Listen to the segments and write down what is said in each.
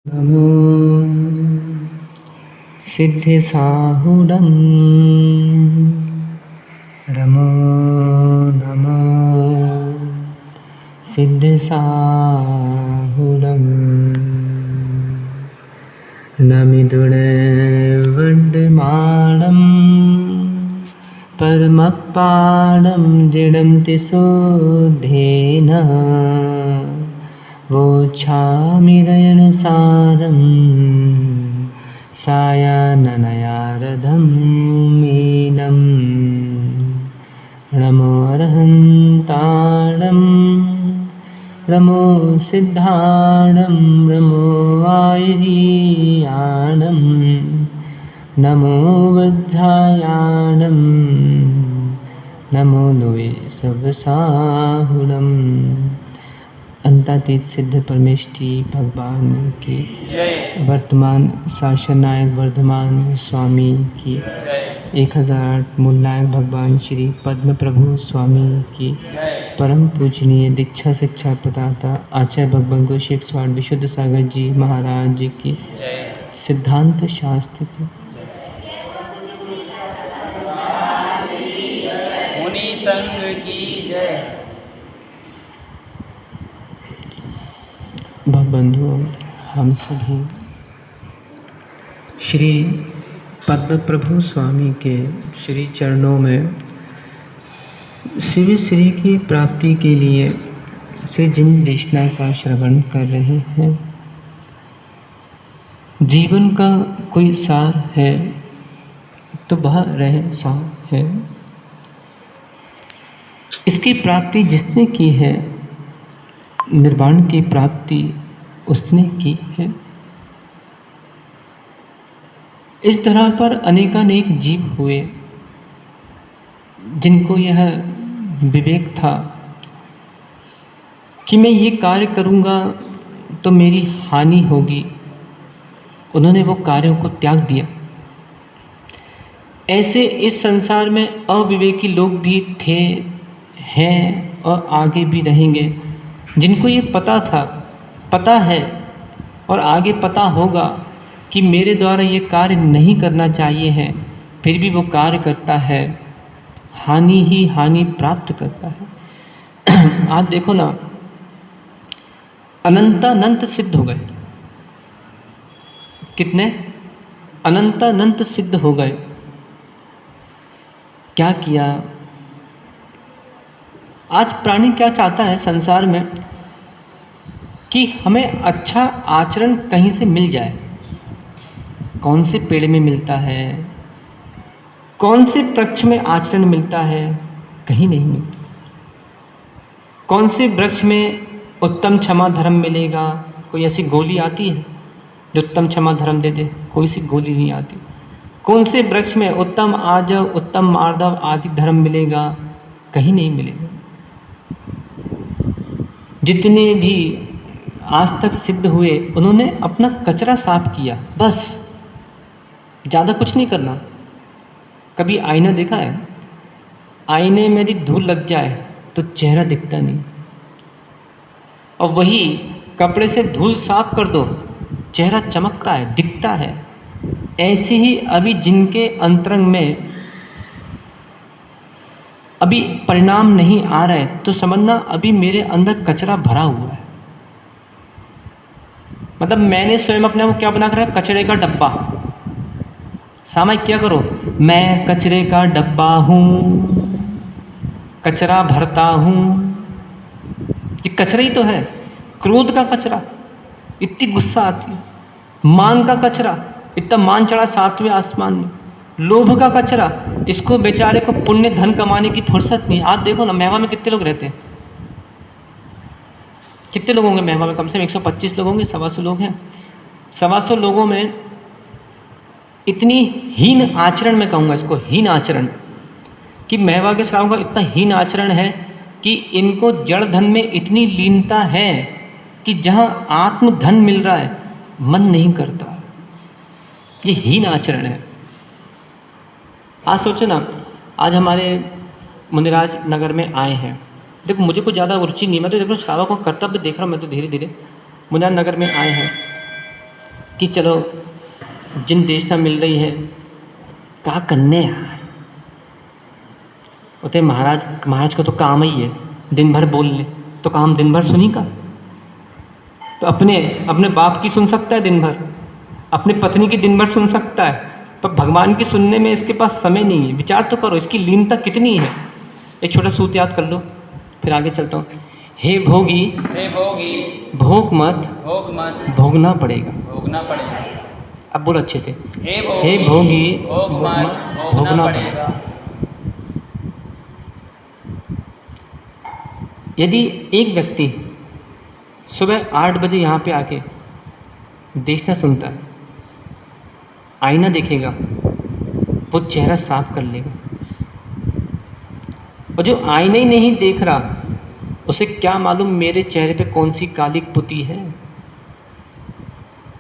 नमो सिद्धिसाहुडं नमो नमो सिद्धिसाहुडं नमिदुर्वड्डमानं परमपादं जिडन्ति शोधेन वोच्छामिदयनुसारं सायान्नयारधं मीनं नमो अरहन्ताणं नमो सिद्धाणं नमो आयर्याणं नमो वज्रायाणं नमो नुवे सर्वसाहुणम्। अंतातीत सिद्ध परमेष्ठी भगवान की जय। वर्तमान शासन नायक वर्धमान स्वामी की जय। 1008 मूल नायक भगवान श्री पद्म प्रभु स्वामी की जय। परम पूजनीय दीक्षा शिक्षा प्रदाता आचार्य भगवान गोशेख स्वामी विशुद्ध सागर जी महाराज जी की जय। सिद्धांत शास्त्र की मुनि संघ की जय। बंधुओं, हम सभी श्री पद्म प्रभु स्वामी के श्री चरणों में शिव श्री की प्राप्ति के लिए श्री जिन देशना का श्रवण कर रहे हैं। जीवन का कोई सार है तो वह रहस्यार है। इसकी प्राप्ति जिसने की है, निर्वाण की प्राप्ति उसने की है। इस धरा पर अनेकानेक जीव हुए जिनको यह विवेक था कि मैं ये कार्य करूँगा तो मेरी हानि होगी। उन्होंने वो कार्यों को त्याग दिया। ऐसे इस संसार में अविवेकी लोग भी थे, हैं और आगे भी रहेंगे, जिनको ये पता है और आगे पता होगा कि मेरे द्वारा ये कार्य नहीं करना चाहिए है, फिर भी वो कार्य करता है, हानि ही हानि प्राप्त करता है। आज देखो ना, अनंत सिद्ध हो गए। कितने? अनंत सिद्ध हो गए। क्या किया? आज प्राणी क्या चाहता है संसार में कि हमें अच्छा आचरण कहीं से मिल जाए। कौन से पेड़ में मिलता है, कौन से वृक्ष में आचरण मिलता है? कहीं नहीं मिलता। कौन से वृक्ष में उत्तम क्षमा धर्म मिलेगा? कोई ऐसी गोली आती है जो उत्तम क्षमा धर्म दे दे? कोई सी गोली नहीं आती। कौन से वृक्ष में उत्तम आजव उत्तम मार्दव आदि धर्म मिलेगा? कहीं नहीं मिलेगा। जितने भी आज तक सिद्ध हुए, उन्होंने अपना कचरा साफ किया, बस, ज़्यादा कुछ नहीं करना। कभी आईना देखा है? आईने में यदि धूल लग जाए तो चेहरा दिखता नहीं, और वही कपड़े से धूल साफ कर दो, चेहरा चमकता है, दिखता है। ऐसे ही अभी जिनके अंतरंग में अभी परिणाम नहीं आ रहे, तो समझना अभी मेरे अंदर कचरा भरा हुआ है। मतलब मैंने स्वयं अपने को क्या बना कर रखा? कचरे का डब्बा। सामायिक क्या करो? मैं कचरे का डब्बा हूँ, कचरा भरता हूँ। ये कचरा ही तो है। क्रोध का कचरा, इतनी गुस्सा आती है। मान का कचरा, इतना मान चढ़ा 7वें आसमान में। लोभ का कचरा, इसको बेचारे को पुण्य धन कमाने की फुर्सत नहीं। आज देखो ना, मेवा में कितने लोग रहते हैं? कितने लोग होंगे मेहमा में? कम से कम 125 लोग होंगे, 125 लोग हैं। 125 लोगों में इतनी हीन आचरण, मैं कहूँगा इसको हीन आचरण, कि मेहमा के श्रावों का इतना हीन आचरण है कि इनको जड़ धन में इतनी लीनता है कि जहाँ आत्म धन मिल रहा है मन नहीं करता। ये हीन आचरण है। आज सोचो ना, आज हमारे मुनिराज नगर में आए हैं। देखो मुझे कुछ ज़्यादा रुचि नहीं, मैं तो देखो श्रावक को कर्तव्य देख रहा हूँ। मैं तो धीरे धीरे मुनिराज नगर में आए हैं। कि चलो जिन देशना मिल रही है क्या करने यार। उतने महाराज का तो काम ही है दिन भर बोल ले, तो काम दिन भर सुनी का। तो अपने बाप की सुन सकता है दिन भर, अपने पत्नी की दिन भर सुन सकता है, पर भगवान की सुनने में इसके पास समय नहीं है। विचार तो करो इसकी लीनता कितनी है। एक छोटा सूत याद कर लो, फिर आगे चलता हूँ। हे भोगी भोग मत भोगना पड़ेगा। अब बोलो अच्छे से, हे भोगी भोग मत भोगना पड़ेगा। यदि एक व्यक्ति सुबह 8 बजे यहाँ पे आके देखना सुनता है, आईना देखेगा, वो चेहरा साफ कर लेगा। और जो आईना ही नहीं देख रहा, उसे क्या मालूम मेरे चेहरे पे कौन सी कालिक पुती है।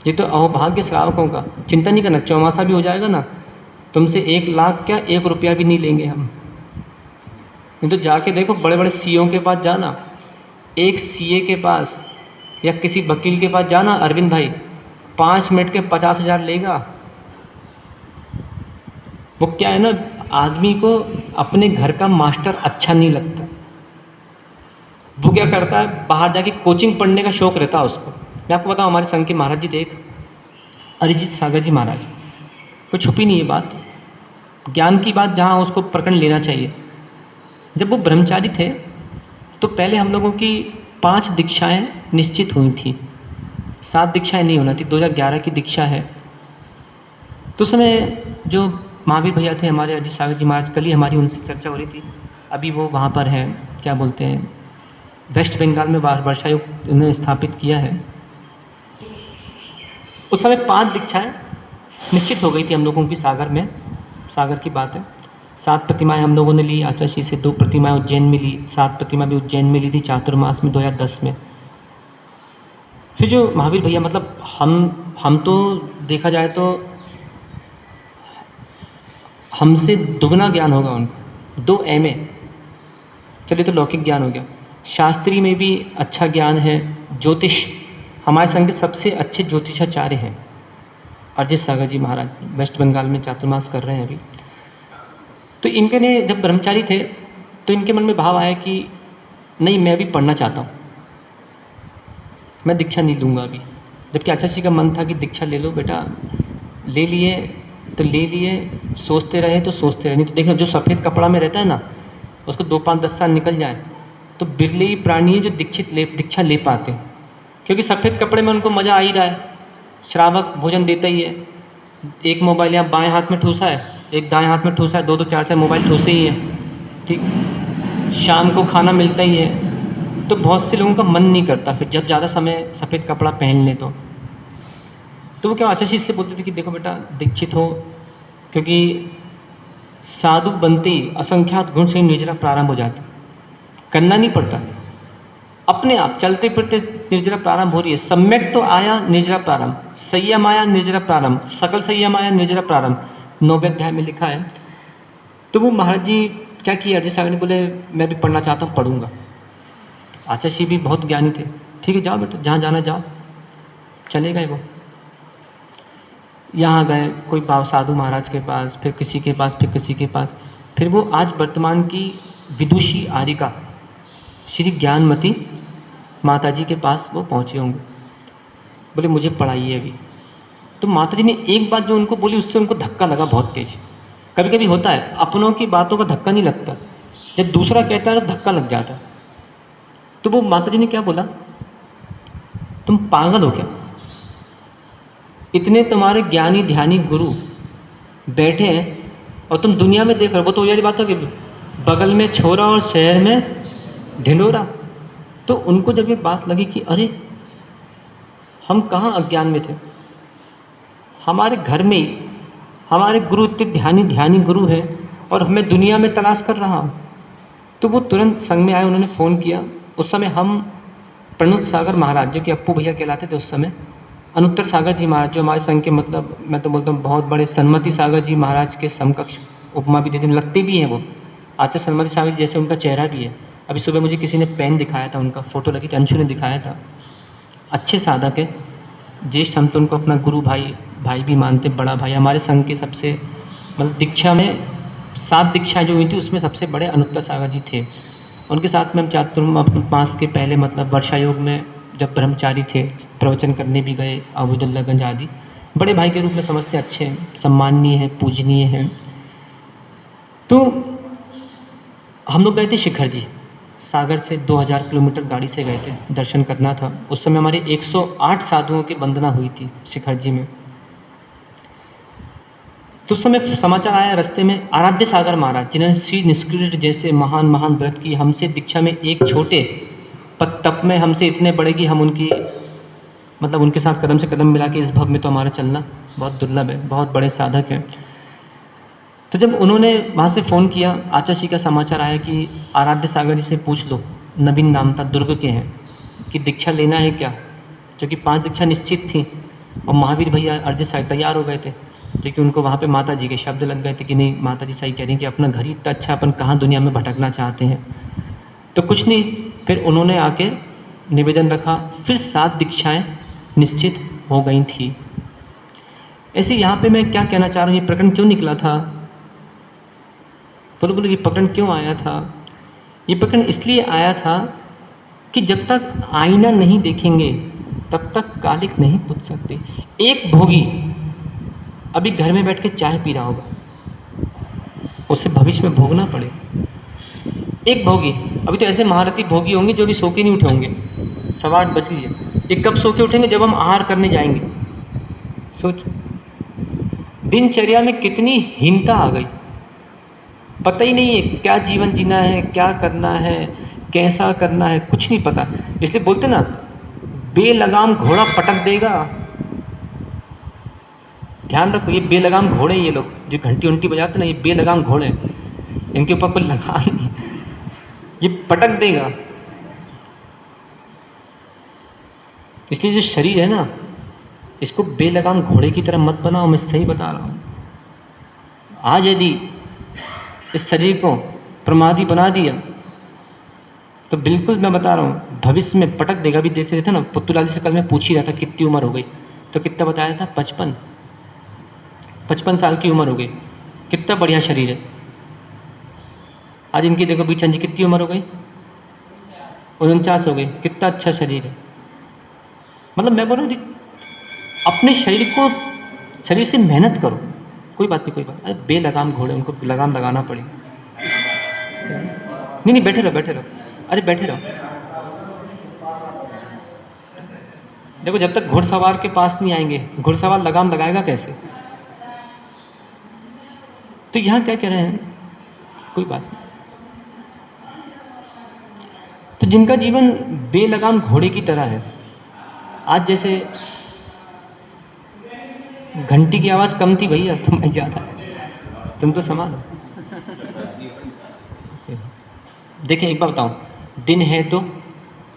ये तो अहोभाग्य श्रावकों का। चिंता नहीं करना, चौमासा भी हो जाएगा ना, तुमसे 1 लाख क्या 1 रुपया भी नहीं लेंगे हम। नहीं तो जाके देखो बड़े बड़े सीओ के पास जाना, एक सीए के पास या किसी वकील के पास जाना, अरविंद भाई 5 मिनट के 50,000 लेगा। वो क्या है ना, आदमी को अपने घर का मास्टर अच्छा नहीं लगता। वो क्या करता है, बाहर जाके कोचिंग पढ़ने का शौक़ रहता है उसको। मैं आपको बताऊँ, हमारे संघ के महाराज जी थे एक, अरिजीत सागर जी महाराज। कोई छुपी नहीं है बात, ज्ञान की बात जहाँ उसको प्रकरण लेना चाहिए। जब वो ब्रह्मचारी थे तो पहले हम लोगों की 5 दीक्षाएं निश्चित हुई थी, 7 दीक्षाएं नहीं होना थी। 2011 की दीक्षा है। तो उस समय जो महावीर भैया थे हमारे, अरिजीत सागर जी महाराज, कल ही हमारी उनसे चर्चा हो रही थी। अभी वो वहाँ पर हैं, क्या बोलते हैं, वेस्ट बंगाल में वर्षायोग उन्होंने स्थापित किया है। उस समय 5 दीक्षाएं निश्चित हो गई थी हम लोगों की सागर में। सागर की बात है। 7 प्रतिमाएं हम लोगों ने ली आचार्य से, 2 प्रतिमाएं उज्जैन में ली, 7 प्रतिमा भी उज्जैन में ली थी चातुर्मास में 2010 में। फिर जो महावीर भैया, मतलब हम तो देखा जाए तो हमसे दुगना ज्ञान होगा उनको, 2 MA। चलिए तो लौकिक ज्ञान हो गया, शास्त्री में भी अच्छा ज्ञान है। ज्योतिष, हमारे संघ के सबसे अच्छे ज्योतिषाचार्य हैं अरिजीत सागर जी महाराज, वेस्ट बंगाल में चातुर्मास कर रहे हैं अभी। तो इनके ने जब ब्रह्मचारी थे तो इनके मन में भाव आया कि नहीं, मैं भी पढ़ना चाहता हूँ, मैं दीक्षा नहीं लूँगा अभी। जबकि आचार्य जी का मन था कि दीक्षा ले लो बेटा। ले लिए तो ले लिए, सोचते रहे तो सोचते रहे। नहीं तो देखना, जो सफ़ेद कपड़ा में रहता है ना, उसको 2, 5, 10 साल निकल जाए तो बिरले ही प्राणी है जो दीक्षा ले पाते हैं, क्योंकि सफ़ेद कपड़े में उनको मज़ा आ ही रहा है। श्रावक भोजन देता ही है, एक मोबाइल यहाँ बाएं हाथ में ठूसा है, एक दाएं हाथ में ठूसा है, 2-2, 4-4 मोबाइल ठूसे ही है, ठीक। शाम को खाना मिलता ही है। तो बहुत से लोगों का मन नहीं करता फिर जब ज़्यादा समय सफ़ेद कपड़ा पहन ले तो वो क्या आचार्य इसलिए बोलते थे कि देखो बेटा दीक्षित हो, क्योंकि साधु बनते ही असंख्यात गुण से निर्जरा प्रारंभ हो जाती, करना नहीं पड़ता, अपने आप चलते फिरते निर्जरा प्रारंभ हो रही है। सम्यक तो आया निर्जरा प्रारंभ, संयम आया निर्जरा प्रारंभ, सकल संयम आया निर्जरा प्रारंभ, 9वें अध्याय में लिखा है। तो वो महाराज जी क्या किया, अरिजीत सागर ने बोले मैं भी पढ़ना चाहता हूँ, पढ़ूंगा। आचार्य भी बहुत ज्ञानी थे, ठीक है जाओ बेटा, जहाँ जाना जाओ। चले गए वो, यहाँ गए कोई साधु महाराज के पास, फिर किसी के पास, फिर किसी के पास, फिर वो आज वर्तमान की विदुषी आरिका श्री ज्ञानमती माता जी के पास वो पहुँचे होंगे। बोले मुझे पढ़ाइए अभी। तो माता जी ने एक बात जो उनको बोली, उससे उनको धक्का लगा बहुत तेज। कभी कभी होता है, अपनों की बातों का धक्का नहीं लगता, जब दूसरा कहता है तो धक्का लग जाता है। तो वो माता जी ने क्या बोला, तुम पागल हो क्या, इतने तुम्हारे ज्ञानी ध्यानी गुरु बैठे हैं और तुम दुनिया में देख रहे हो। वो तो ये बात हो कि बगल में छोरा और शहर में ढिंडोरा। तो उनको जब ये बात लगी कि अरे हम कहाँ अज्ञान में थे, हमारे घर में ही हमारे गुरु इतने ध्यानी गुरु हैं और मैं दुनिया में तलाश कर रहा हूँ। तो वो तुरंत संग में आए, उन्होंने फ़ोन किया। उस समय हम प्रणुत सागर महाराज, जो कि अप्पू भैया कहलाते थे उस समय, अनुत्तर सागर जी महाराज जो हमारे संघ के, मतलब मैं तो बोलता हूँ बहुत बड़े, सन्मति सागर जी महाराज के समकक्ष उपमा भी देते, लगते भी हैं वो आचार्य सन्मति सागर जी जैसे, उनका चेहरा भी है। अभी सुबह मुझे किसी ने पेन दिखाया था, उनका फ़ोटो लगी थी, अंशु ने दिखाया था। अच्छे साधक है, ज्येष्ठ, हम तो उनको अपना गुरु भाई भाई भी मानते, बड़ा भाई। हमारे संघ के सबसे मतलब दीक्षा में 7 दीक्षाएँ जो हुई थी उसमें सबसे बड़े अनुत्तर सागर जी थे। उनके साथ में हम चातुर्मास के पहले मतलब वर्षा योग में जब ब्रह्मचारी थे, प्रवचन करने भी गए, अबुदुल्लागंज आदि। बड़े भाई के रूप में समझते, अच्छे हैं, सम्माननीय हैं, पूजनीय हैं। तो हम लोग गए थे शिखर जी, सागर से 2000 किलोमीटर गाड़ी से गए थे, दर्शन करना था। उस समय हमारी 108 साधुओं की वंदना हुई थी शिखर जी में। तो उस समय समाचार आया रास्ते में, आराध्य सागर महाराज जिन्होंने श्री निष्क्रिय जैसे महान महान व्रत की, हमसे दीक्षा में एक छोटे तप में हमसे इतने बड़े कि हम उनकी मतलब उनके साथ कदम से कदम मिला के इस भव में तो हमारा चलना बहुत दुर्लभ है, बहुत बड़े साधक हैं। तो जब उन्होंने वहाँ से फ़ोन किया, आचार्य का समाचार आया कि आराध्य सागर जी से पूछ लो, नवीन नाम था, दुर्ग के हैं, कि दीक्षा लेना है क्या, क्योंकि 5 दीक्षा निश्चित थी। और महावीर भैया अर्जित साहब तैयार हो गए थे, क्योंकि उनको वहाँ पे माता जी के शब्द लग गए थे कि नहीं, माता जी सही कह रही हैं कि अपना घर ही इतना अच्छा, अपन कहाँ दुनिया में भटकना चाहते हैं। तो कुछ नहीं, फिर उन्होंने आके निवेदन रखा, फिर 7 दीक्षाएँ निश्चित हो गई थी। ऐसे यहाँ पे मैं क्या कहना चाह रहा हूँ, ये प्रकरण क्यों निकला था, बोलो ये प्रकरण क्यों आया था? ये प्रकरण इसलिए आया था कि जब तक आईना नहीं देखेंगे तब तक कालिक नहीं पूछ सकते। एक भोगी अभी घर में बैठ के चाय पी रहा होगा, उसे भविष्य में भोगना पड़े। एक भोगी, अभी तो ऐसे महारथी भोगी होंगे जो भी सो के नहीं उठे होंगे, 8:15 बज गई है, ये कब सो के उठेंगे, जब हम आहार करने जाएंगे। सोच, दिनचर्या में कितनी हीनता आ गई, पता ही नहीं है क्या जीवन जीना है, क्या करना है, कैसा करना है, कुछ नहीं पता। इसलिए बोलते ना, बेलगाम घोड़ा पटक देगा। ध्यान रखो, ये बेलगाम घोड़े, ये लोग जो घंटी उंटी बजाते ना, ये बेलगाम घोड़े, इनके ऊपर कोई लगाम नहीं, ये पटक देगा। इसलिए जो शरीर है ना, इसको बेलगाम घोड़े की तरह मत बनाओ, मैं सही बता रहा हूँ। आज यदि इस शरीर को प्रमादी बना दिया तो बिल्कुल मैं बता रहा हूँ भविष्य में पटक देगा। भी देखते थे ना, पुत्तूलाल से कल मैं पूछ ही रहा था कितनी उम्र हो गई, तो कितना बताया था, 55 साल की उम्र हो गई। कितना बढ़िया शरीर है। आज इनकी देखो बीचन जी कितनी उम्र हो गई, 49 हो गई। कितना अच्छा शरीर है। मतलब मैं बोल रहा हूँ अपने शरीर से मेहनत करो, कोई बात नहीं, कोई बात। अरे बेलगाम घोड़े, उनको लगाम लगाना पड़ेगा। नहीं बैठे रहो, अरे बैठे रहो। देखो जब तक घुड़सवार के पास नहीं आएंगे, घुड़सवार लगाम लगाएगा कैसे? तो यहाँ क्या कह रहे हैं, कोई बात नहीं। तो जिनका जीवन बेलगाम घोड़े की तरह है, आज जैसे घंटी की आवाज़ कम थी भैया, तुम्हें ज़्यादा, तुम तो संभालो। देखिए एक बात बताऊं, दिन है तो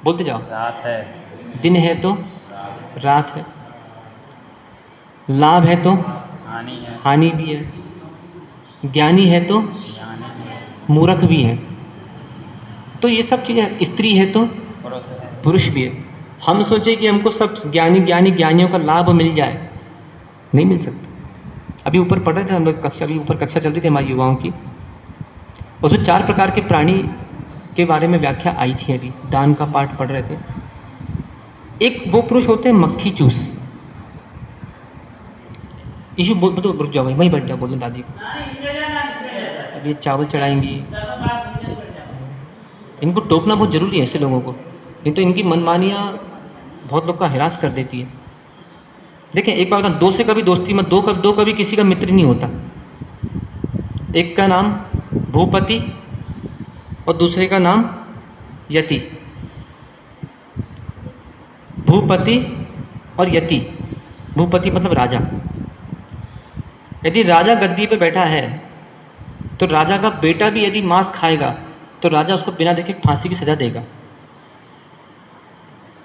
बोलते जाओ, रात है, दिन है तो रात है, लाभ है तो हानि है, हानि भी है, ज्ञानी है तो ज्ञानी है, मूर्ख भी है। तो ये सब चीज़ें, स्त्री है तो पुरुष है। पुरुष भी है। हम सोचे कि हमको सब ज्ञानियों का लाभ मिल जाए, नहीं मिल सकता। अभी ऊपर पढ़ रहे थे हम लोग कक्षा, अभी ऊपर कक्षा चल रही थी हमारी युवाओं की, उसमें 4 प्रकार के प्राणी के बारे में व्याख्या आई थी। अभी दान का पाठ पढ़ रहे थे। एक वो पुरुष होते हैं मक्खी चूस। इशू बोल तो रुक जाओ, वहीं बैठ जाओ, बोलो दादी को। अब ये चावल चढ़ाएंगी, इनको टोकना बहुत ज़रूरी है ऐसे लोगों को, नहीं तो इनकी मनमानियाँ बहुत लोग का हिरास कर देती है। देखें एक बात बताऊं, 2 से कभी दोस्ती मत, 2 कभी किसी का मित्र नहीं होता। एक का नाम भूपति और दूसरे का नाम यति। भूपति और यति, भूपति मतलब राजा। यदि राजा गद्दी पे बैठा है तो राजा का बेटा भी यदि मांस खाएगा तो राजा उसको बिना देखे फांसी की सजा देगा।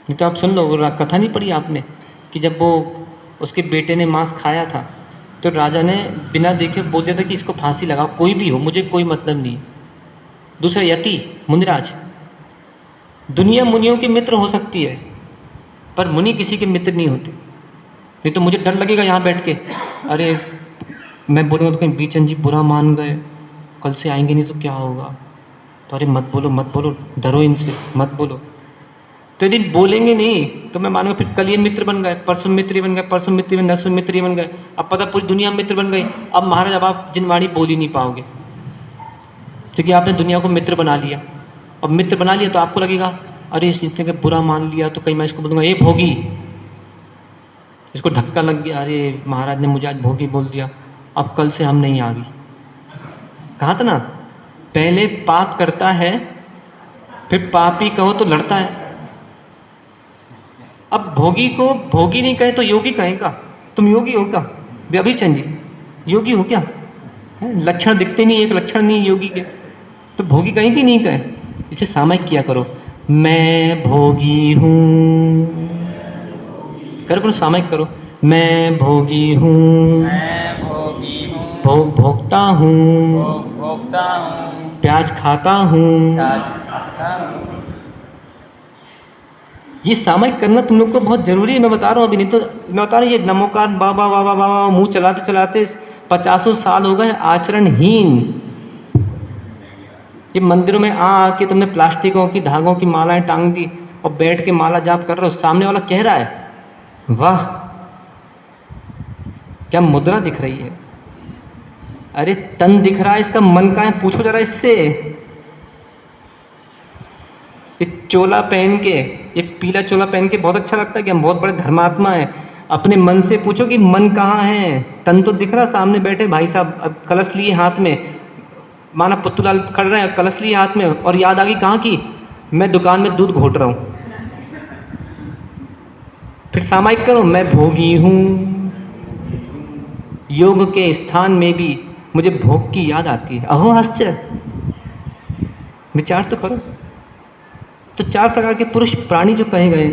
नहीं तो आप सुन लो, कथा नहीं पढ़ी आपने कि जब वो उसके बेटे ने मांस खाया था तो राजा ने बिना देखे बोल दिया था कि इसको फांसी लगाओ, कोई भी हो, मुझे कोई मतलब नहीं। दूसरा यति, मुनिराज। दुनिया मुनियों के मित्र हो सकती है पर मुनि किसी के मित्र नहीं होते। नहीं तो मुझे डर लगेगा यहाँ बैठ के, अरे मैं बोलूँगा तो कहीं बीचन जी बुरा मान गए, कल से आएंगे नहीं तो क्या होगा। तो अरे मत बोलो मत बोलो, डरो इनसे, मत बोलो। तो यदि बोलेंगे नहीं तो मैं मानूंगा फिर कल ये मित्र बन गए, परसों मित्र ही बन गए, परसों मित्र ही बन, नरसों मित्र ही बन गए, अब पता पूरी दुनिया मित्र बन गई। अब महाराज अब आप जिनवाणी बोल ही नहीं पाओगे, क्योंकि आपने दुनिया को मित्र बना लिया। अब मित्र बना लिया तो आपको लगेगा अरे इस इंसान का बुरा मान लिया तो कहीं मैं इसको बोलूँगा ये भोगी, इसको धक्का लग गया, अरे महाराज ने मुझे आज भोगी बोल दिया, अब कल से हम नहीं आ गई। कहा था ना, पहले पाप करता है फिर पापी कहो तो लड़ता है। अब भोगी को भोगी नहीं कहे तो योगी कहेगा, तुम योगी हो क्या अभिचंद जी, योगी हो क्या? लक्षण दिखते नहीं, एक लक्षण नहीं योगी के, तो भोगी कहें कि नहीं कहे। इसलिए सामायिक किया करो, मैं भोगी हूँ, करो सामायिक करो, मैं भोगी हूँ, मैं भोगी हूँ, भोगता हूँ, भोगता हूँ, प्याज खाता हूँ। प्याज खाता हूँ। ये सामायिक करना तुम लोग को बहुत जरूरी है, मैं बता रहा हूँ अभी, नहीं तो मैं बता रहा हूँ ये नमोकार बाबा बाबा बाबा मुँह चलाते चलाते 50 साल हो गए आचरणहीन। ये मंदिरों में आके तुमने प्लास्टिकों की धागों की मालाएं टांग दी और बैठ के माला जाप कर रहे हो, सामने वाला कह रहा है वाह क्या मुद्रा दिख रही है, अरे तन दिख रहा है, इसका मन कहाँ है पूछो जरा इससे। ये चोला पहन के, ये पीला चोला पहन के बहुत अच्छा लगता है कि हम बहुत बड़े धर्मात्मा हैं, अपने मन से पूछो कि मन कहाँ है। तन तो दिख रहा सामने बैठे भाई साहब, अब कलश लिए हाथ में, माना पुत्तूलाल खड़ रहे हैं कलश लिए हाथ में, और याद आ गई कहाँ की, मैं दुकान में दूध घोट रहा हूँ। फिर सामायिक करो, मैं भोगी हूँ, योग के स्थान में भी मुझे भोग की याद आती है, अहो आश्चर्य, विचार तो करो। तो 4 प्रकार के पुरुष प्राणी जो कहे गए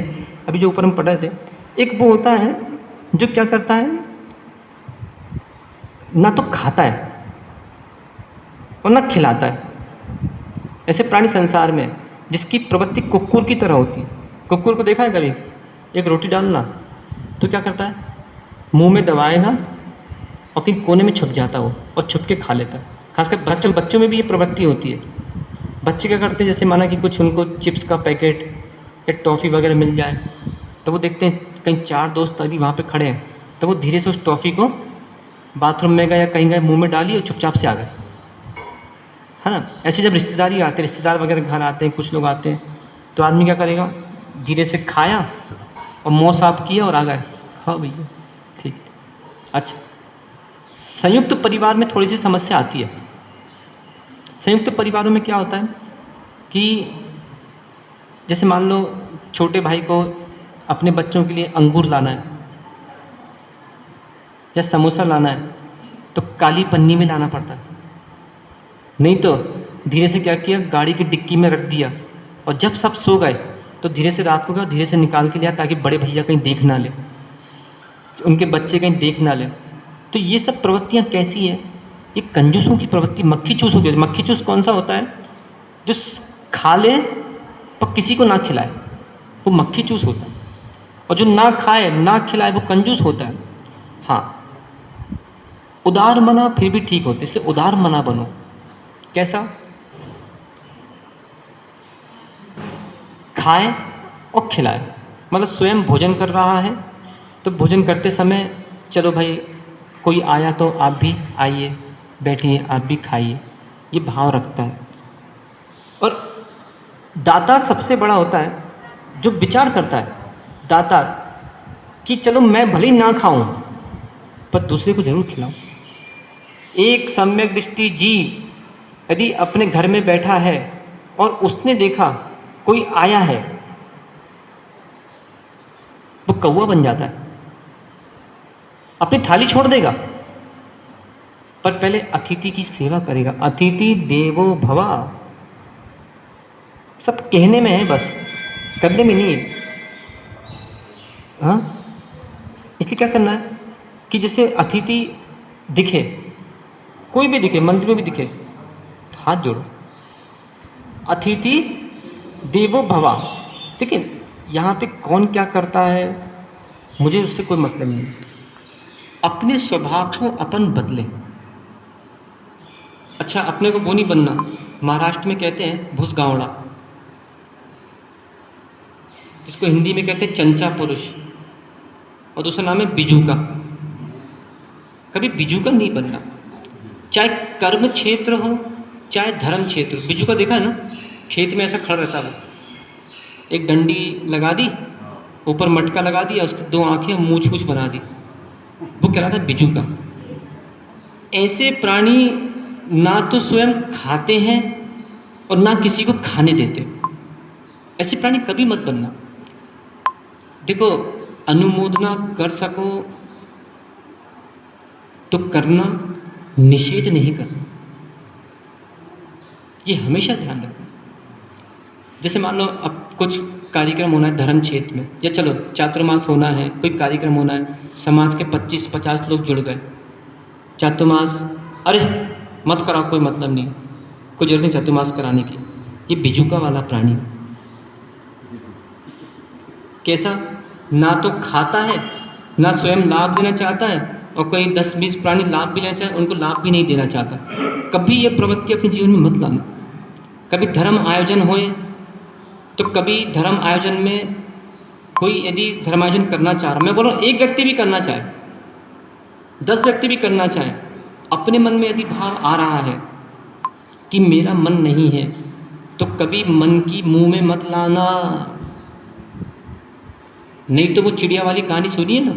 अभी जो ऊपर हम पढ़ रहे थे, एक वो होता है जो क्या करता है, ना तो खाता है और ना खिलाता है। ऐसे प्राणी संसार में जिसकी प्रवृत्ति कुक्कुर की तरह होती है। कुक्कुर को देखा है कभी, एक रोटी डालना तो क्या करता है, मुंह में दबाएगा और कहीं कोने में छुप जाता है वो, और छुप के खा लेता है। खासकर बच्चों में भी ये प्रवृत्ति होती है। बच्चे क्या करते हैं, जैसे माना कि कुछ उनको चिप्स का पैकेट या टॉफ़ी वगैरह मिल जाए तो वो देखते हैं कहीं 4 दोस्त अभी वहाँ पे खड़े हैं, तो वो धीरे से उस टॉफ़ी को बाथरूम में गए या कहीं गए मुंह में डाली और चुपचाप से आ गए, है ना। ऐसे जब रिश्तेदारी आते हैं, रिश्तेदार वगैरह घर आते हैं, कुछ लोग आते हैं, तो आदमी क्या करेगा, धीरे से खाया और मुँह साफ किया और आ गए, हाँ भैया ठीक। अच्छा, संयुक्त परिवार में थोड़ी सी समस्या आती है। संयुक्त परिवारों में क्या होता है कि जैसे मान लो छोटे भाई को अपने बच्चों के लिए अंगूर लाना है या समोसा लाना है, तो काली पन्नी में लाना पड़ता है, नहीं तो धीरे से क्या किया, गाड़ी की डिक्की में रख दिया, और जब सब सो गए तो धीरे से रात को गया, धीरे से निकाल के लिया ताकि बड़े भैया कहीं देख ना ले, उनके बच्चे कहीं देख ना ले। तो ये सब प्रवृत्तियाँ कैसी है, ये कंजूसों की प्रवृत्ति, मक्खी चूस हो गई। मक्खी चूस कौन सा होता है, जो खा ले पर किसी को ना खिलाए, वो मक्खी चूस होता है, और जो ना खाए ना खिलाए वो कंजूस होता है। हाँ, उदार मना फिर भी ठीक होते, इसलिए उदार मना बनो। कैसा, खाए और खिलाए, मतलब स्वयं भोजन कर रहा है तो भोजन करते समय चलो भाई कोई आया तो आप भी आइए, बैठिए, आप भी खाइए, ये भाव रखता है। और दातार सबसे बड़ा होता है जो विचार करता है, दातार, कि चलो मैं भले ही ना खाऊं पर दूसरे को जरूर खिलाऊं। एक सम्यक दृष्टि जीव यदि अपने घर में बैठा है और उसने देखा कोई आया है, वो कौवा बन जाता है, अपनी थाली छोड़ देगा पर पहले अतिथि की सेवा करेगा। अतिथि देवो भवा, सब कहने में है बस, करने में नहीं है। हाँ, इसलिए क्या करना है कि जैसे अतिथि दिखे, कोई भी दिखे, मंदिर में भी दिखे, तो हाथ जोड़ो, अतिथि देवो भवा। लेकिन यहाँ पे कौन क्या करता है मुझे उससे कोई मतलब नहीं। अपने स्वभाव को अपन बदलें। अच्छा, अपने को वो नहीं बनना। महाराष्ट्र में कहते हैं भुसगावड़ा, जिसको हिंदी में कहते हैं चंचा पुरुष, और दूसरा नाम है बिजूका। कभी बिजूका नहीं बनना, चाहे कर्म क्षेत्र हो चाहे धर्म क्षेत्र। बिजूका देखा है ना, खेत में ऐसा खड़ा रहता है वो, एक डंडी लगा दी, ऊपर मटका लगा दिया, उसकी 2 आंखें मूछ मूछ बना दी, वो कहलाता है बिजूका। ऐसे प्राणी ना तो स्वयं खाते हैं और ना किसी को खाने देते। ऐसे प्राणी कभी मत बनना। देखो, अनुमोदना कर सको तो करना, निषेध नहीं करना, ये हमेशा ध्यान रखना। जैसे मान लो अब कुछ कार्यक्रम होना है धर्म क्षेत्र में, या चलो चातुर्मास होना है, कोई कार्यक्रम होना है, समाज के 25-50 लोग जुड़ गए चातुर्मास, अरे मत कराओ, कोई मतलब नहीं, कोई जरूरत नहीं चातुर्मास कराने की। ये बिजूका वाला प्राणी कैसा, ना तो खाता है ना स्वयं लाभ देना चाहता है, और कोई 10-20 प्राणी लाभ भी लेना चाहे उनको लाभ भी नहीं देना चाहता। कभी ये प्रवृत्ति अपने जीवन में मत लाना। कभी धर्म आयोजन होए तो कभी धर्म आयोजन में कोई यदि धर्म आयोजन करना चाह रहा, मैं बोल रहा हूँ 1 व्यक्ति भी करना चाहे, 10 व्यक्ति भी करना चाहे, अपने मन में यदि भाव आ रहा है कि मेरा मन नहीं है, तो कभी मन की मुंह में मत लाना। नहीं तो वो चिड़िया वाली कहानी सुनिए ना,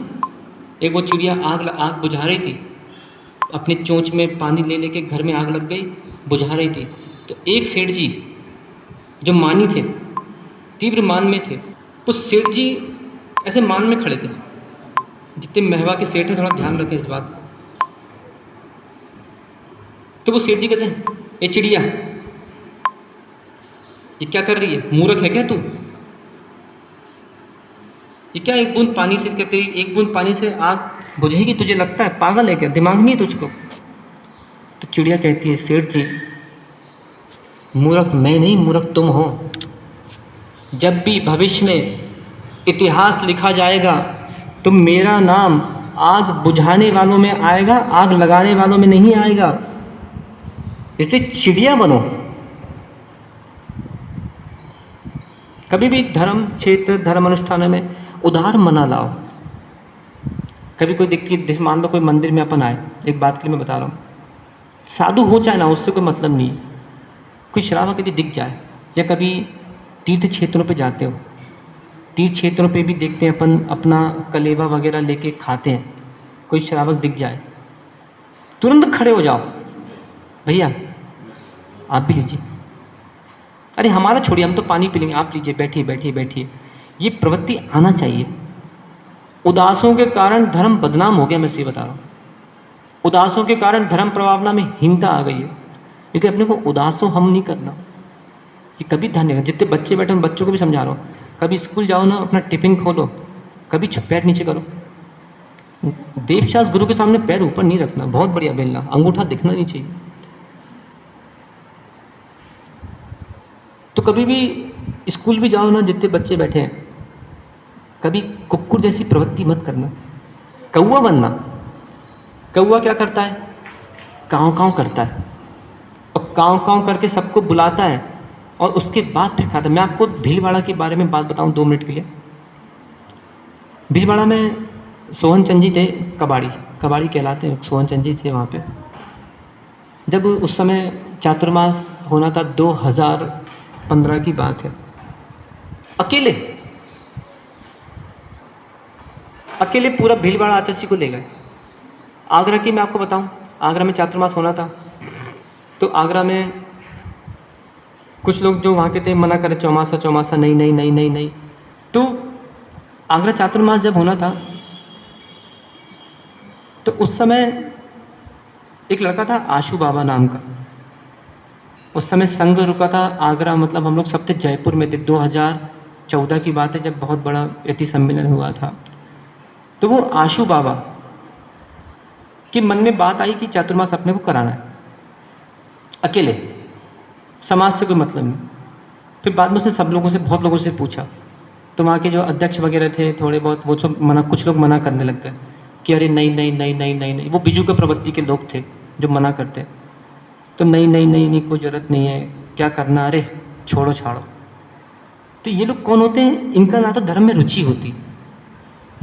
एक वो चिड़िया आग बुझा रही थी, अपने चोंच में पानी ले लेके घर में आग लग गई, बुझा रही थी। तो एक सेठ जी जो मानी थे, तीव्र मान में थे, तो सेठ जी ऐसे मान में खड़े थे। जितने महवा के सेठ हैं थोड़ा ध्यान रखें इस बात को। तो वो सेठ जी कहते हैं, ये चिड़िया ये क्या कर रही है, मूर्ख है क्या तू, ये क्या 1 बूंद पानी से, कहते 1 बूंद पानी से आग बुझेगी, तुझे लगता है पागल है क्या, दिमाग नहीं है तुझको। तो चिड़िया कहती है, सेठ जी मूर्ख मैं नहीं, मूर्ख तुम हो। जब भी भविष्य में इतिहास लिखा जाएगा तो मेरा नाम आग बुझाने वालों में आएगा, आग लगाने वालों में नहीं आएगा। इसलिए चिड़िया बनो। कभी भी धर्म क्षेत्र धर्म अनुष्ठान में उदार मना लाओ। कभी कोई देखिए, मान लो कोई मंदिर में अपन आए, एक बात के लिए मैं बता रहा हूँ, साधु हो चाहे ना, उससे कोई मतलब नहीं। कोई श्रावक यदि दिख जाए, या कभी तीर्थ क्षेत्रों पे जाते हो, तीर्थ क्षेत्रों पे भी देखते हैं अपन अपना कलेवा वगैरह लेके खाते हैं, कोई श्रावक दिख जाए तुरंत खड़े हो जाओ, भैया आप भी लीजिए, अरे हमारा छोड़िए हम तो पानी पी लेंगे, आप लीजिए, बैठिए बैठिए बैठिए। ये प्रवृत्ति आना चाहिए। उदासों के कारण धर्म बदनाम हो गया, मैं सही बता रहा हूँ। उदासों के कारण धर्म प्रभावना में हीनता आ गई है। इसलिए अपने को उदासों हम नहीं करना, कि कभी ध्यान रखना। जितने बच्चे बैठे उन बच्चों को भी समझा रहा हूँ, कभी स्कूल जाओ ना, अपना टिफिन खोलो, कभी पैर नीचे करो। देवशास्त्र गुरु के सामने पैर ऊपर नहीं रखना, बहुत बढ़िया बेलना, अंगूठा दिखना नहीं चाहिए। तो कभी भी स्कूल भी जाओ ना, जितने बच्चे बैठे हैं, कभी कुक्कुर जैसी प्रवृत्ति मत करना, कौवा बनना। कौवा क्या करता है, काँव काँव करता है, और काँव काँव करके सबको बुलाता है, और उसके बाद फिर खाता है। मैं आपको भीलवाड़ा के बारे में बात बताऊं 2 मिनट के लिए। भीलवाड़ा में सोहन चंद जी थे, कबाड़ी कहलाते हैं, सोहन चंद जी थे वहाँ पे। जब उस समय चातुर्मास होना था, 2015 की बात है, अकेले पूरा भीलवाड़ा आचार्य को ले गए। आगरा की मैं आपको बताऊं, आगरा में चातुर्मास होना था, तो आगरा में कुछ लोग जो वहाँ के थे मना करे, चौमासा नहीं नहीं नहीं नहीं नहीं। तो आगरा चातुर्मास जब होना था, तो उस समय एक लड़का था आशू बाबा नाम का, उस समय संघ रुका था आगरा, मतलब हम लोग सब थे जयपुर में थे। 2014 की बात है, जब बहुत बड़ा यति सम्मेलन हुआ था। तो वो आशू बाबा के मन में बात आई कि चातुर्मास अपने को कराना है, अकेले, समाज से कोई मतलब नहीं। फिर बाद में उसने सब लोगों से, बहुत लोगों से पूछा, तो वहाँ के जो अध्यक्ष वगैरह थे थोड़े बहुत, वो सब मना, कुछ लोग मना करने लग गए कि अरे नहीं नहीं नहीं नहीं नहीं नहीं, वो बीजू के प्रवृत्ति के लोग थे जो मना करते, तो नहीं नहीं नहीं नहीं कोई ज़रूरत नहीं है, क्या करना, अरे छोड़ो छाड़ो। तो ये लोग कौन होते हैं? इनका ना तो धर्म में रुचि होती,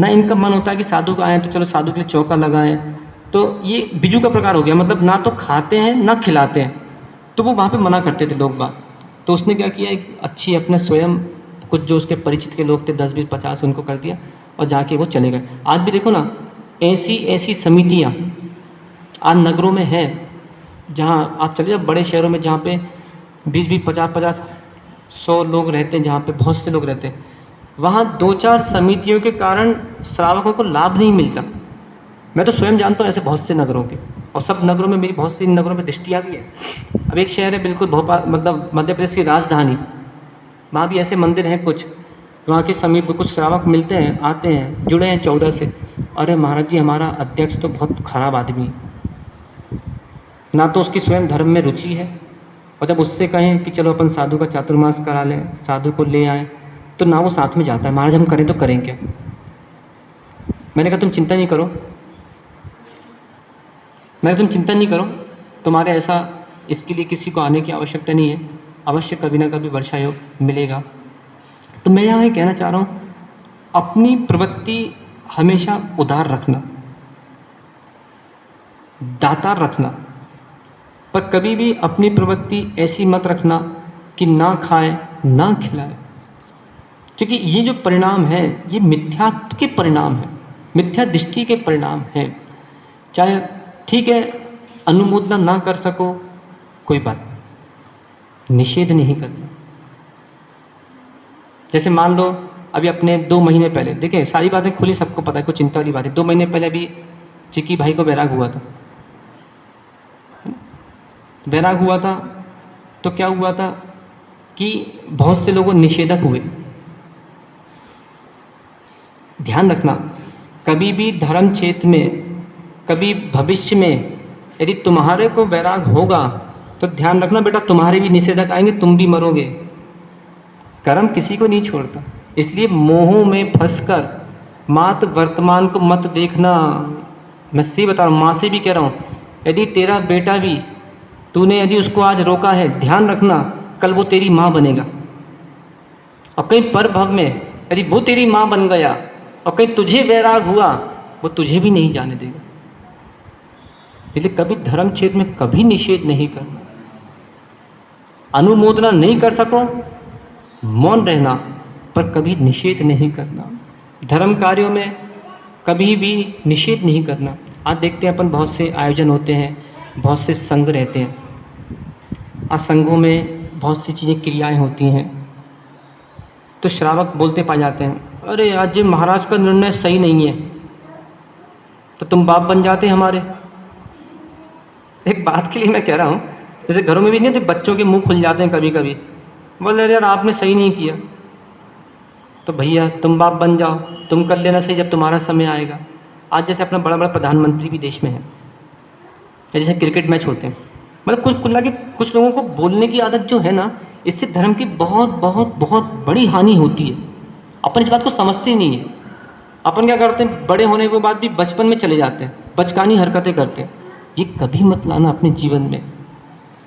ना इनका मन होता है कि साधु का आए तो चलो साधु के लिए चौका लगाएं। तो ये बिजू का प्रकार हो गया, मतलब ना तो खाते हैं ना खिलाते हैं, तो वो वहाँ पे मना करते थे लोग बात। तो उसने क्या किया, एक अच्छी अपने स्वयं कुछ जो उसके परिचित के लोग थे 10 20 50 उनको कर दिया और जाके वो चले गए। आज भी देखो ना, ऐसी ऐसी समितियाँ आज नगरों में हैं, जहाँ आप चले जाओ बड़े शहरों में जहाँ पे 20 20 50 50 100 लोग रहते हैं, जहाँ पे बहुत से लोग रहते हैं, वहाँ 2-4 समितियों के कारण श्रावकों को लाभ नहीं मिलता। मैं तो स्वयं जानता हूँ ऐसे बहुत से नगरों के, और सब नगरों में, मेरी बहुत सी नगरों में दृष्टियाँ भी है। अब एक शहर है बिल्कुल भोपाल, मतलब मध्य प्रदेश की राजधानी, वहाँ भी ऐसे मंदिर हैं कुछ, वहाँ के समीप कुछ श्रावक मिलते हैं, आते हैं, जुड़े हैं 14 से, अरे महाराज जी हमारा अध्यक्ष तो बहुत खराब आदमी, ना तो उसकी स्वयं धर्म में रुचि है, और जब उससे कहें कि चलो अपन साधु का चातुर्मास करा लें, साधु को ले आएँ, तो ना वो साथ में जाता है। महाराज हम करें तो करें क्या? मैंने कहा तुम चिंता नहीं करो, तुम्हारे ऐसा इसके लिए किसी को आने की आवश्यकता नहीं है, अवश्य कभी ना कभी वर्षा योग मिलेगा। तो मैं यहाँ ये कहना चाह रहा हूँ, अपनी प्रवृत्ति हमेशा उदार रखना, दातार रखना, पर कभी भी अपनी प्रवृत्ति ऐसी मत रखना कि ना खाए ना खिलाए, क्योंकि ये जो परिणाम है ये मिथ्यात्व के परिणाम है, मिथ्या दृष्टि के परिणाम है। चाहे ठीक है अनुमोदना ना कर सको, कोई बात नहीं, निषेध नहीं करना। जैसे मान लो अभी अपने 2 महीने पहले, देखिए सारी बातें खुली, सबको पता है, कोई चिंता वाली बात है। 2 महीने पहले अभी चिक्की भाई को वैराग हुआ था, तो क्या हुआ था कि बहुत से लोगों निषेधक हुए। ध्यान रखना, कभी भी धर्म क्षेत्र में, कभी भविष्य में यदि तुम्हारे को वैराग होगा तो ध्यान रखना बेटा, तुम्हारे भी निषेधक आएंगे, तुम भी मरोगे। कर्म किसी को नहीं छोड़ता, इसलिए मोहों में फंसकर मात्र वर्तमान को मत देखना। मैं सही बता रहा हूँ, माँ से भी कह रहा हूँ, यदि तेरा बेटा भी, तूने यदि उसको आज रोका है, ध्यान रखना कल वो तेरी माँ बनेगा, और कहीं पर भव में यदि वो तेरी माँ बन गया और कहीं तुझे वैराग हुआ, वो तुझे भी नहीं जाने देगा। इसलिए कभी धर्म क्षेत्र में कभी निषेध नहीं करना, अनुमोदना नहीं कर सको मौन रहना, पर कभी निषेध नहीं करना। धर्म कार्यों में कभी भी निषेध नहीं करना। आज देखते हैं अपन बहुत से आयोजन होते हैं, बहुत से संघ रहते हैं, आज संघों में बहुत सी चीज़ें क्रियाएं होती हैं, तो श्रावक बोलते पाए जाते हैं, अरे आज ये महाराज का निर्णय सही नहीं है, तो तुम बाप बन जाते हमारे। एक बात के लिए मैं कह रहा हूँ, जैसे घरों में भी नहीं तो बच्चों के मुंह खुल जाते हैं कभी कभी, बोले अरे यार आपने सही नहीं किया, तो भैया तुम बाप बन जाओ, तुम कर लेना सही जब तुम्हारा समय आएगा। आज जैसे अपना बड़ा बड़ा प्रधानमंत्री भी देश में है, जैसे क्रिकेट मैच होते हैं, मतलब कुछ लोगों को बोलने की आदत जो है ना, इससे धर्म की बहुत बहुत बहुत बड़ी हानि होती है। अपन इस बात को समझते नहीं है। अपन क्या करते हैं, बड़े होने के बाद भी बचपन में चले जाते हैं, बचकानी हरकतें करते हैं। ये कभी मत लाना अपने जीवन में।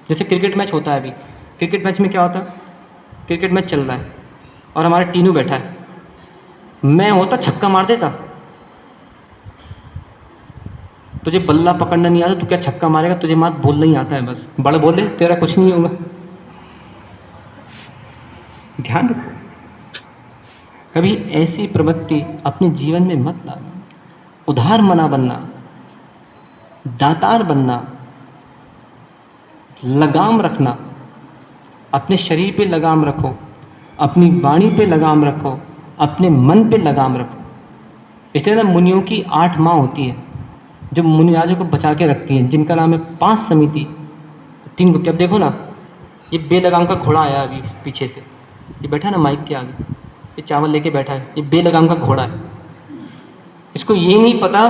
जैसे क्रिकेट मैच होता है, अभी क्रिकेट मैच में क्या होता है, क्रिकेट मैच चल रहा है और हमारा टीनू बैठा है, मैं होता छक्का मार देता, तुझे बल्ला पकड़ना नहीं आता, तू क्या छक्का मारेगा, तुझे मात बोलना ही आता है, बस बड़े बोले तेरा कुछ नहीं होगा। ध्यान रखो, कभी ऐसी प्रवृत्ति अपने जीवन में मत लाना। उदार मना बनना, दातार बनना, लगाम रखना, अपने शरीर पे लगाम रखो, अपनी वाणी पे लगाम रखो, अपने मन पे लगाम रखो। इसलिए ना मुनियों की 8 माँ होती है जो मुनिराजों को बचा के रखती हैं, जिनका नाम है 5 समिति 3 गुप्त। अब देखो ना, ये बेलगाम का घोड़ा आया अभी पीछे से, ये बैठा ना माइक के आगे, ये चावल लेके बैठा है, ये बेलगाम का घोड़ा है। इसको ये नहीं पता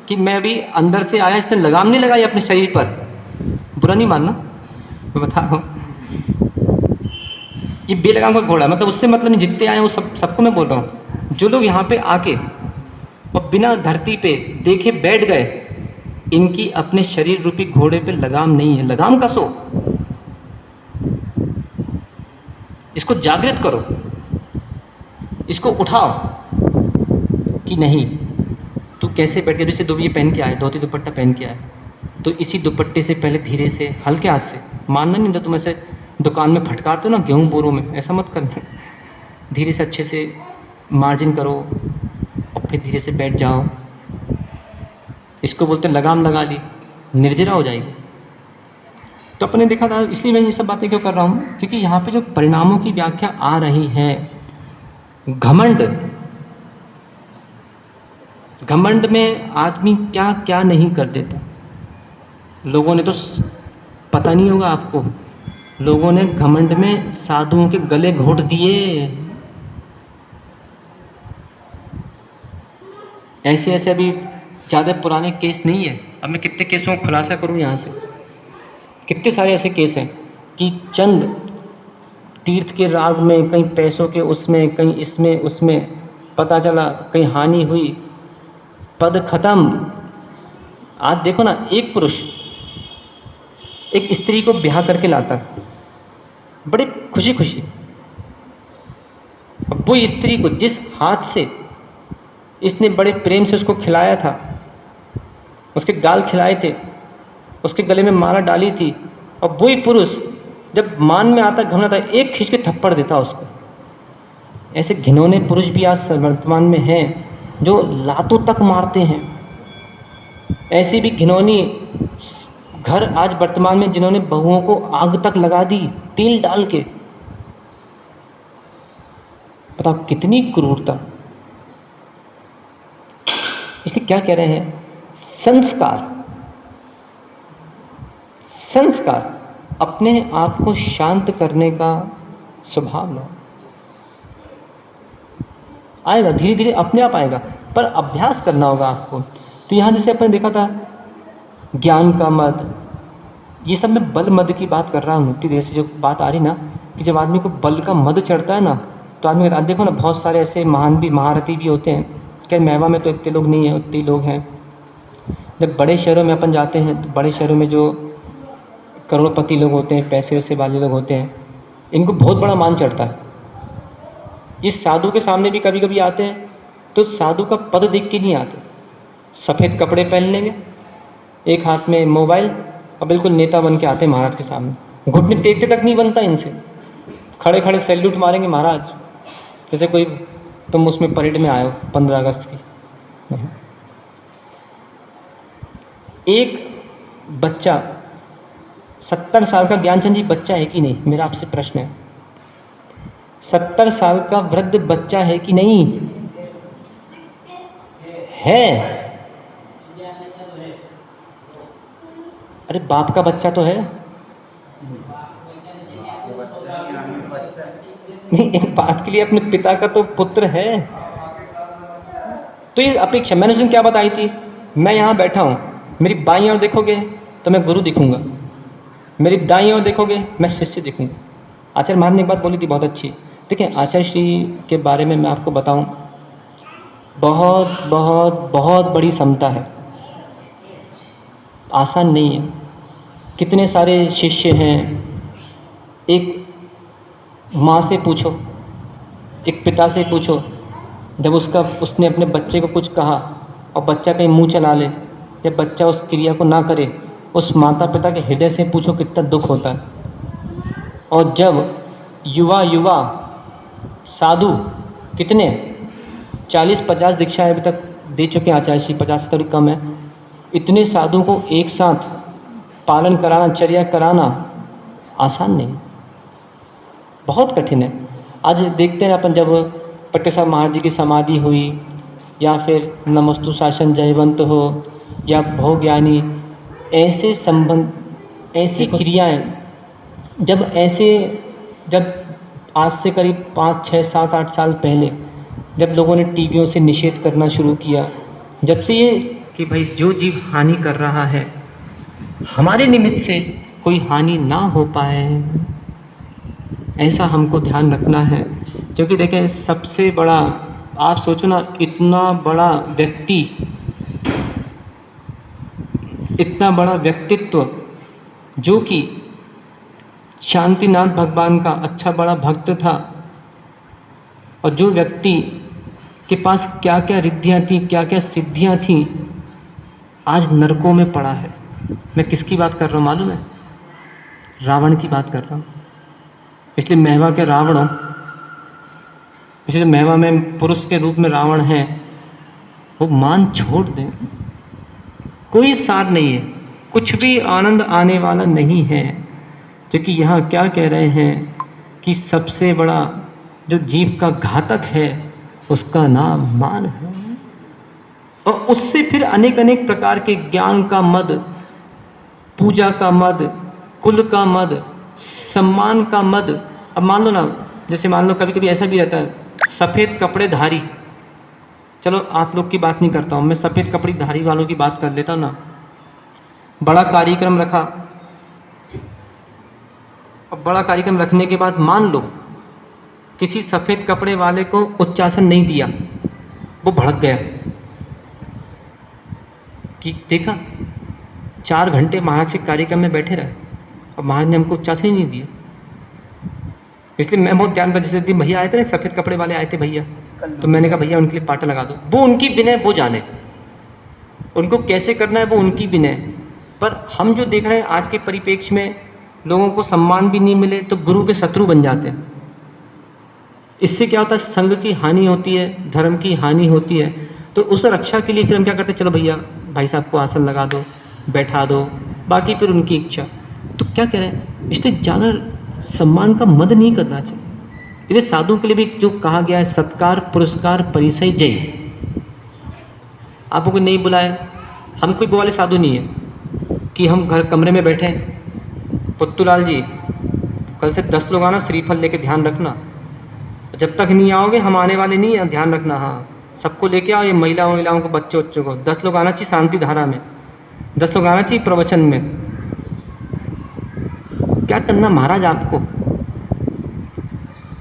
कि मैं अभी अंदर से आया, इसने लगाम नहीं लगाई अपने शरीर पर। बुरा नहीं मानना, मैं बता रहा हूँ, ये बेलगाम का घोड़ा, मतलब उससे मतलब नहीं, जितने आए वो सबको मैं बोल रहा हूँ। जो लोग यहाँ पे आके और बिना धरती पे देखे बैठ गए, इनकी अपने शरीर रूपी घोड़े पे लगाम नहीं है। लगाम कसो, इसको जागृत करो, इसको उठाओ कि नहीं तू कैसे बैठ गया। जैसे ये पहन के आए, धोती दुपट्टा पहन के आए, तो इसी दुपट्टे से पहले धीरे से हल्के हाथ से, मानना नहीं तो तुम ऐसे दुकान में फटकारते हो ना गेहूँ बोरों में, ऐसा मत करना। धीरे से अच्छे से मार्जिन करो और फिर धीरे से बैठ जाओ। इसको बोलते हैं लगाम लगा ली, निर्जरा हो जाएगी। तो अपने देखा था, इसलिए मैं ये सब बातें क्यों कर रहा हूँ, क्योंकि यहाँ पे जो परिणामों की व्याख्या आ रही है, घमंड में आदमी क्या क्या नहीं कर देता। लोगों ने तो, पता नहीं होगा आपको, लोगों ने घमंड में साधुओं के गले घोट दिए। ऐसे ऐसे अभी ज़्यादा पुराने केस नहीं है। अब मैं कितने केसों का खुलासा करूं यहाँ से। कितने सारे ऐसे केस हैं कि चंद तीर्थ के राग में, कहीं पैसों के उसमें, कहीं इसमें उसमें, पता चला कहीं हानि हुई, पद खत्म। आज देखो ना, एक पुरुष एक स्त्री को ब्याह करके लाता बड़े खुशी खुशी। अब वो स्त्री को जिस हाथ से इसने बड़े प्रेम से उसको खिलाया था, उसके गाल खिलाए थे, उसके गले में माला डाली थी, और वही पुरुष जब मान में आता घमंड था, एक खींच के थप्पड़ देता उसको। ऐसे घिनौने पुरुष भी आज वर्तमान में हैं जो लातों तक मारते हैं। ऐसी भी घिनौनी घर आज वर्तमान में जिन्होंने बहुओं को आग तक लगा दी तेल डाल के। बताओ कितनी क्रूरता। इसलिए क्या कह रहे हैं, संस्कार अपने आप को शांत करने का स्वभाव लो। आएगा धीरे धीरे, अपने आप आएगा, पर अभ्यास करना होगा आपको। तो यहाँ जैसे अपने देखा था ज्ञान का मद, ये सब मैं बल मद की बात कर रहा हूँ। इतनी देर से जो बात आ रही ना, कि जब आदमी को बल का मद चढ़ता है ना, तो आदमी देखो ना, बहुत सारे ऐसे महान भी, महारथी भी होते हैं। क्या मेवा में तो इतने लोग नहीं हैं, उतने लोग हैं। जब बड़े शहरों में अपन जाते हैं, तो बड़े शहरों में जो करोड़पति लोग होते हैं, पैसे वैसे वाले लोग होते हैं, इनको बहुत बड़ा मान चढ़ता है। इस साधु के सामने भी कभी कभी आते हैं, तो साधु का पद देख के नहीं आते। सफ़ेद कपड़े पहन लेंगे, एक हाथ में मोबाइल, और बिल्कुल नेता बन के आते हैं महाराज के सामने। घुटने टेकते तक नहीं बनता इनसे, खड़े खड़े सैल्यूट मारेंगे महाराज, जैसे कोई तुम उसमें परेड में आए हो 15 अगस्त की। एक बच्चा 70 साल का, ज्ञानचंद जी बच्चा है कि नहीं, मेरा आपसे प्रश्न है। 70 साल का वृद्ध बच्चा है कि नहीं है? अरे बाप का बच्चा तो है नहीं, एक बात के लिए अपने पिता का तो पुत्र है। तो ये अपेक्षा मैंने उसने क्या बताई थी, मैं यहाँ बैठा हूँ, मेरी बाईं ओर देखोगे तो मैं गुरु दिखूंगा, मेरी दाईं ओर देखोगे मैं शिष्य दिखूंगा। आचार्य महाराज ने एक बात बोली थी बहुत अच्छी। देखिए आचार्य श्री के बारे में मैं आपको बताऊं, बहुत बहुत बहुत बड़ी समता है, आसान नहीं है। कितने सारे शिष्य हैं, एक माँ से पूछो, एक पिता से पूछो, जब उसने अपने बच्चे को कुछ कहा और बच्चा कहीं मुंह चला ले, जब बच्चा उस क्रिया को ना करे, उस माता पिता के हृदय से पूछो कितना दुख होता है। और जब युवा साधु कितने 40-50 दीक्षाएं अभी तक दे चुके हैं आचार्य श्री, 50 से थोड़ी कम है। इतने साधु को एक साथ पालन कराना, चर्या कराना आसान नहीं, बहुत कठिन है। आज देखते हैं अपन, जब पट्टेश्वर महाराज जी की समाधि हुई, या फिर नमस्तु शासन जयवंत हो, या भोग यानी ऐसे संबंध, ऐसी क्रियाएं, जब आज से करीब 5, 6, 7, 8 साल पहले जब लोगों ने टीवियों से निषेध करना शुरू किया, जब से ये कि भाई जो जीव हानि कर रहा है हमारे निमित्त से कोई हानि ना हो पाए, ऐसा हमको ध्यान रखना है। क्योंकि देखें, सबसे बड़ा, आप सोचो ना, इतना बड़ा व्यक्ति, इतना बड़ा व्यक्तित्व जो कि शांतिनाथ भगवान का अच्छा बड़ा भक्त था, और जो व्यक्ति के पास क्या क्या रिद्धियाँ थी, क्या क्या सिद्धियाँ थी, आज नरकों में पड़ा है। मैं किसकी बात कर रहा हूँ मालूम है? रावण की बात कर रहा हूँ। इसलिए महवा के रावण हो, इसलिए महवा में पुरुष के रूप में रावण है, वो मान छोड़ दें, कोई सार नहीं है, कुछ भी आनंद आने वाला नहीं है। क्योंकि यहाँ क्या कह रहे हैं कि सबसे बड़ा जो जीव का घातक है उसका नाम मान है, और उससे फिर अनेक अनेक प्रकार के ज्ञान का मद, पूजा का मद, कुल का मद, सम्मान का मद। अब मान लो ना, जैसे मान लो कभी कभी ऐसा भी रहता है, सफ़ेद कपड़े धारी, चलो आप लोग की बात नहीं करता हूँ, मैं सफ़ेद कपड़े धारी वालों की बात कर लेता हूँ ना। बड़ा कार्यक्रम रखा, अब बड़ा कार्यक्रम रखने के बाद मान लो किसी सफ़ेद कपड़े वाले को उच्चासन नहीं दिया, वो भड़क गया कि देखा 4 घंटे महाराज के कार्यक्रम में बैठे रहे और महाराज ने हमको उच्चासन ही नहीं दिया। इसलिए मैं बहुत ध्यान, जैसे दिन भैया आए थे ना, सफ़ेद कपड़े वाले आए थे भैया, तो मैंने कहा भैया उनके लिए पाटा लगा दो। वो उनकी विनय वो जाने, उनको कैसे करना है वो उनकी विनय। पर हम जो देख रहे हैं आज के परिप्रेक्ष्य में, लोगों को सम्मान भी नहीं मिले तो गुरु के शत्रु बन जाते हैं। इससे क्या होता है? संघ की हानि होती है, धर्म की हानि होती है। तो उस रक्षा के लिए फिर हम क्या करते हैं, चलो भैया भाई साहब को आसन लगा दो, बैठा दो, बाकी फिर उनकी इच्छा। तो क्या कह रहे हैं, इससे ज़्यादा सम्मान का मद नहीं करना चाहिए। इसलिए साधु के लिए भी जो कहा गया है, सत्कार पुरस्कार परिसय जय। आपको कोई नहीं बुलाए, हम कोई वो वाले साधु नहीं है कि हम घर कमरे में बैठे, पुत्तूलाल जी कल से 10 लोग आना, श्रीफल लेके ध्यान रखना, जब तक नहीं आओगे हम आने वाले नहीं हैं, ध्यान रखना। हाँ, सबको लेके आओ, ये महिलाओं को, बच्चों को 10 लोग आना चाहिए शांति धारा में, 10 लोग आना चाहिए प्रवचन में। क्या करना महाराज आपको?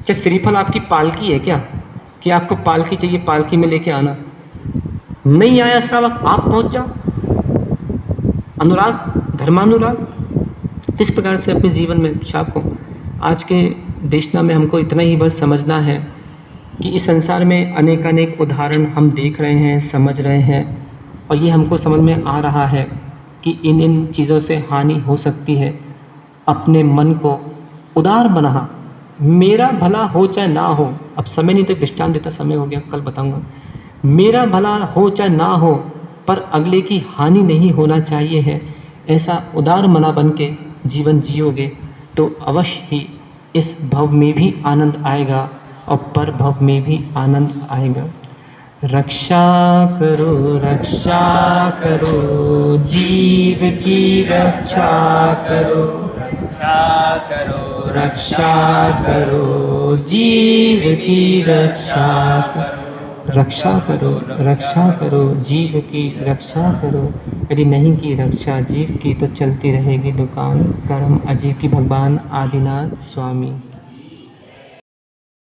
क्या श्रीफल आपकी पालकी है क्या, कि आपको पालकी चाहिए, पालकी में लेके आना? नहीं आया श्रावक, आप पहुंच जाओ। अनुराग, धर्मानुराग। इस प्रकार से अपने जीवन में शाप को, आज के देशना में हमको इतना ही बस समझना है कि इस संसार में अनेक उदाहरण हम देख रहे हैं, समझ रहे हैं, और ये हमको समझ में आ रहा है कि इन चीज़ों से हानि हो सकती है। अपने मन को उदार बना, मेरा भला हो चाहे ना हो, अब समय नहीं तो दृष्टांत देता, समय हो गया, कल बताऊंगा। मेरा भला हो चाहे ना हो, पर अगले की हानि नहीं होना चाहिए है, ऐसा उदार मना बन के जीवन जियोगे तो अवश्य ही इस भव में भी आनंद आएगा और पर भव में भी आनंद आएगा। रक्षा करो जीव की रक्षा करो, रक्षा करो जीव की रक्षा करो, रक्षा करो जीव की रक्षा करो। यदि नहीं की रक्षा जीव की तो चलती रहेगी दुकान। कर्म अजीब की। भगवान आदिनाथ स्वामी।